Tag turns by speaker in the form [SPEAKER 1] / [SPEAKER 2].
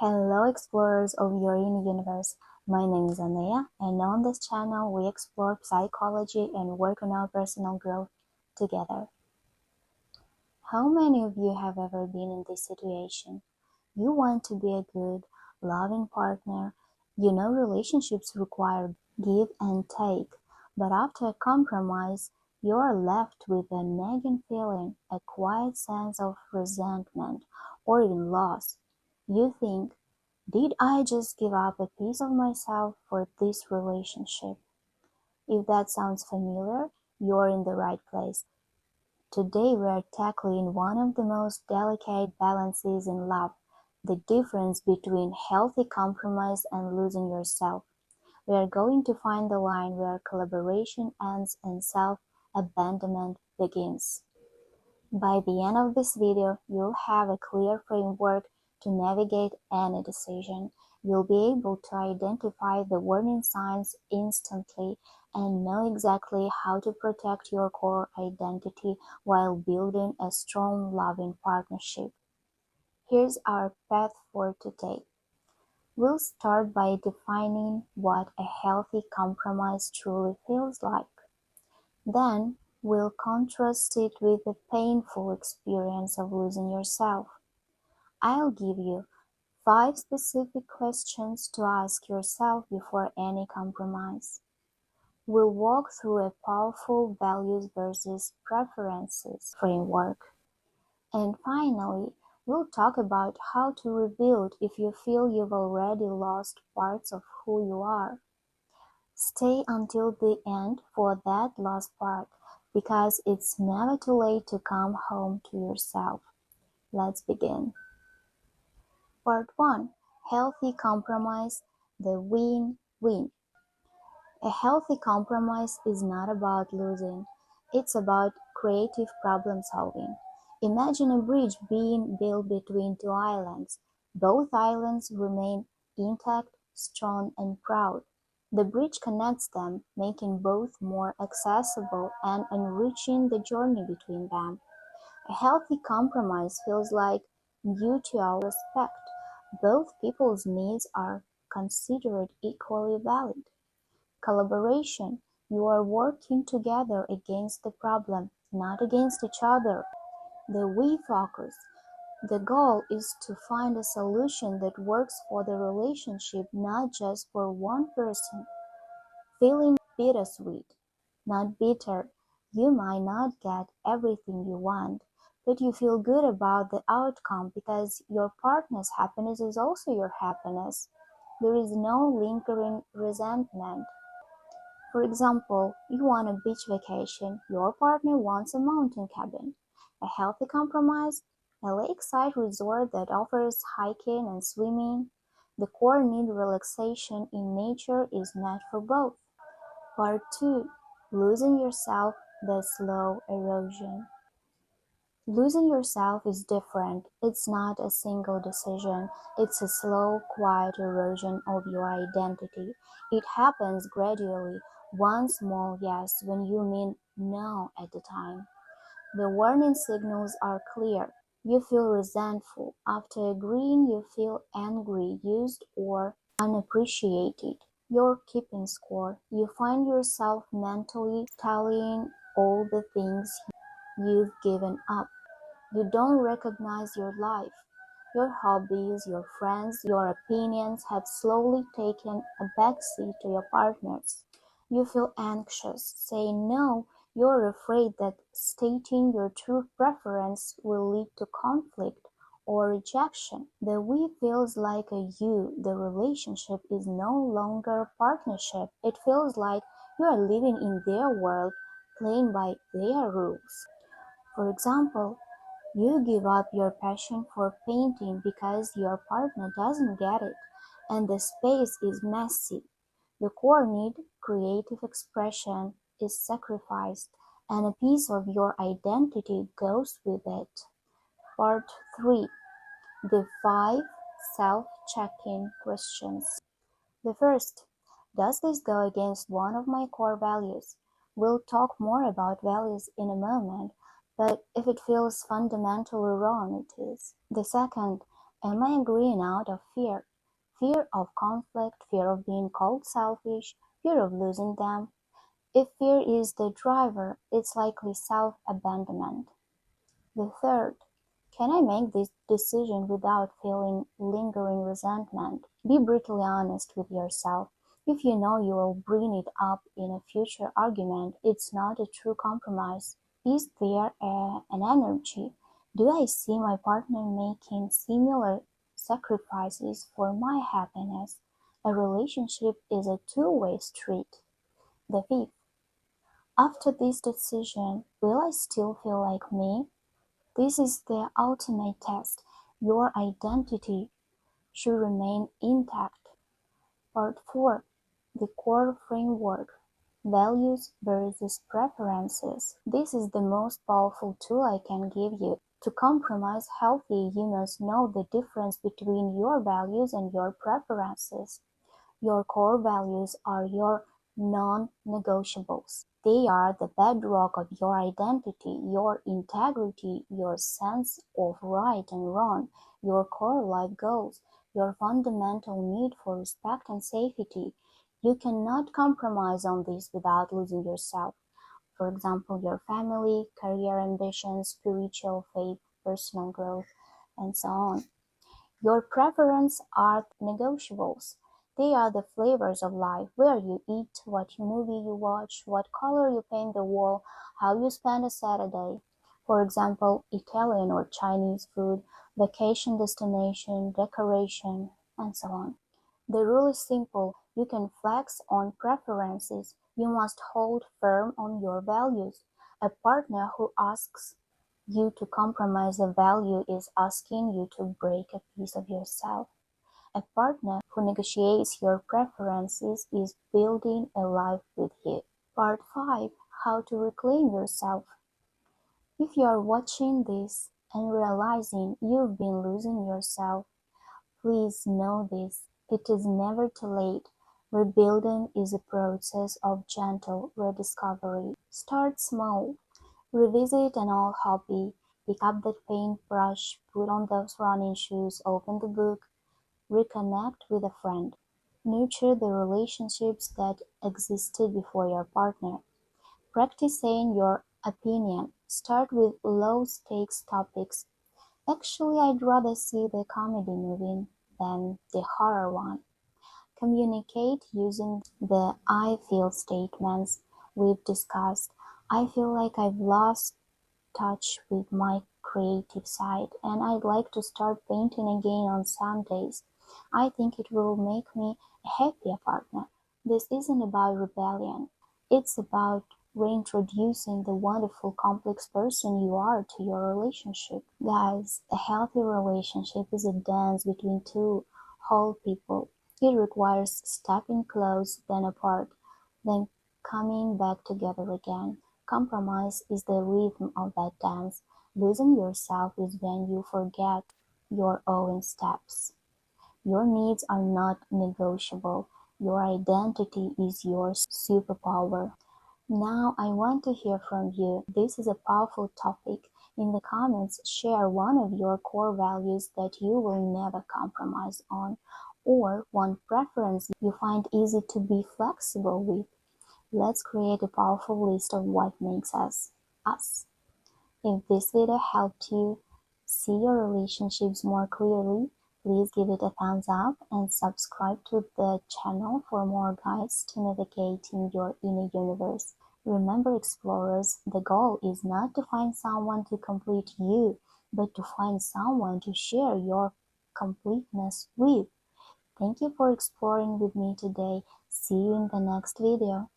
[SPEAKER 1] Hello explorers of your inner universe. My name is Anaya, and on this channel we explore psychology and work on our personal growth together. How many of you have ever been in this situation? You want to be a good, loving partner. You know relationships require give and take, but after a compromise, you are left with a nagging feeling, a quiet sense of resentment or even loss. You think, did I just give up a piece of myself for this relationship? If that sounds familiar, you're in the right place. Today we are tackling one of the most delicate balances in love, the difference between healthy compromise and losing yourself. We are going to find the line where collaboration ends and self-abandonment begins. By the end of this video, you'll have a clear framework to navigate any decision. You'll be able to identify the warning signs instantly and know exactly how to protect your core identity while building a strong, loving partnership. Here's our path for today. We'll start by defining what a healthy compromise truly feels like. Then, we'll contrast it with the painful experience of losing yourself. I'll give you 5 specific questions to ask yourself before any compromise. We'll walk through a powerful values versus preferences framework. And finally, we'll talk about how to rebuild if you feel you've already lost parts of who you are. Stay until the end for that last part, because it's never too late to come home to yourself. Let's begin. Part 1. Healthy compromise, the win-win. A healthy compromise is not about losing, it's about creative problem solving. Imagine a bridge being built between two islands. Both islands remain intact, strong, and proud. The bridge connects them, making both more accessible and enriching the journey between them. A healthy compromise feels like mutual respect. Both people's needs are considered equally valid. Collaboration, you are working together against the problem, not against each other. The we focus. The goal is to find a solution that works for the relationship, not just for one person. Feeling bittersweet, not bitter. You might not get everything you want, but you feel good about the outcome because your partner's happiness is also your happiness. There is no lingering resentment. For example, you want a beach vacation, your partner wants a mountain cabin. A healthy compromise, a lakeside resort that offers hiking and swimming. The core need relaxation in nature is met for both. Part 2. Losing yourself, the slow erosion. Losing yourself is different. It's not a single decision. It's a slow, quiet erosion of your identity. It happens gradually, one small yes when you mean no at the time. The warning signals are clear. You feel resentful. After agreeing, you feel angry, used, or unappreciated. You're keeping score. You find yourself mentally tallying all the things you've given up. You don't recognize your life. Your hobbies, your friends, your opinions have slowly taken a backseat to your partner's. You feel anxious. Saying no, you're afraid that stating your true preference will lead to conflict or rejection. The we feels like a you. The relationship is no longer a partnership. It feels like you are living in their world, playing by their rules. For example, you give up your passion for painting because your partner doesn't get it, and the space is messy. The core need, creative expression, is sacrificed, and a piece of your identity goes with it. Part 3. The 5 self-check-in questions. The first, does this go against one of my core values? We'll talk more about values in a moment, but if it feels fundamentally wrong, it is. The second, Am I agreeing out of fear? Fear of conflict, fear of being called selfish, fear of losing them? If fear is the driver, it's likely self-abandonment. The third, can I make this decision without feeling lingering resentment? Be brutally honest with yourself. If you know you will bring it up in a future argument, it's not a true compromise. Is there an energy? Do I see my partner making similar sacrifices for my happiness? A relationship is a two-way street. The fifth, after this decision, will I still feel like me? This is the ultimate test. Your identity should remain intact. Part 4. The core framework. Values versus preferences. This is the most powerful tool I can give you. To compromise healthy, you must know the difference between your values and your preferences. Your core values are your non-negotiables. They are the bedrock of your identity, your integrity, your sense of right and wrong, your core life goals, your fundamental need for respect and safety. You cannot compromise on these without losing yourself. For example, your family, career ambitions, spiritual faith, personal growth, and so on. Your preferences are negotiables. They are the flavors of life: where you eat, what movie you watch, what color you paint the wall, how you spend a Saturday. For example, Italian or Chinese food, vacation destination, decoration, and so on. The rule is simple: you can flex on preferences, you must hold firm on your values. A partner who asks you to compromise a value is asking you to break a piece of yourself. A partner who negotiates your preferences is building a life with you. Part 5. How to reclaim yourself. If you are watching this and realizing you've been losing yourself, please know this: it is never too late. Rebuilding is a process of gentle rediscovery. Start small. Revisit an old hobby, pick up that paintbrush, put on those running shoes, open the book, reconnect with a friend. Nurture the relationships that existed before your partner. Practice saying your opinion. Start with low-stakes topics. Actually, I'd rather see the comedy movie than the horror one. Communicate using the "I feel" statements we've discussed. I feel like I've lost touch with my creative side, and I'd like to start painting again on some days. I think it will make me a happier partner. This isn't about rebellion. It's about reintroducing the wonderful complex person you are to your relationship. Guys, a healthy relationship is a dance between two whole people. It requires stepping close, then apart, then coming back together again. Compromise is the rhythm of that dance. Losing yourself is when you forget your own steps. Your needs are not negotiable. Your identity is your superpower. Now I want to hear from you. This is a powerful topic. In the comments, share one of your core values that you will never compromise on, or one preference you find easy to be flexible with. Let's create a powerful list of what makes us us. If this video helped you see your relationships more clearly, please give it a thumbs up and subscribe to the channel for more guides to navigating your inner universe. Remember, explorers, the goal is not to find someone to complete you, but to find someone to share your completeness with. Thank you for exploring with me today. See you in the next video.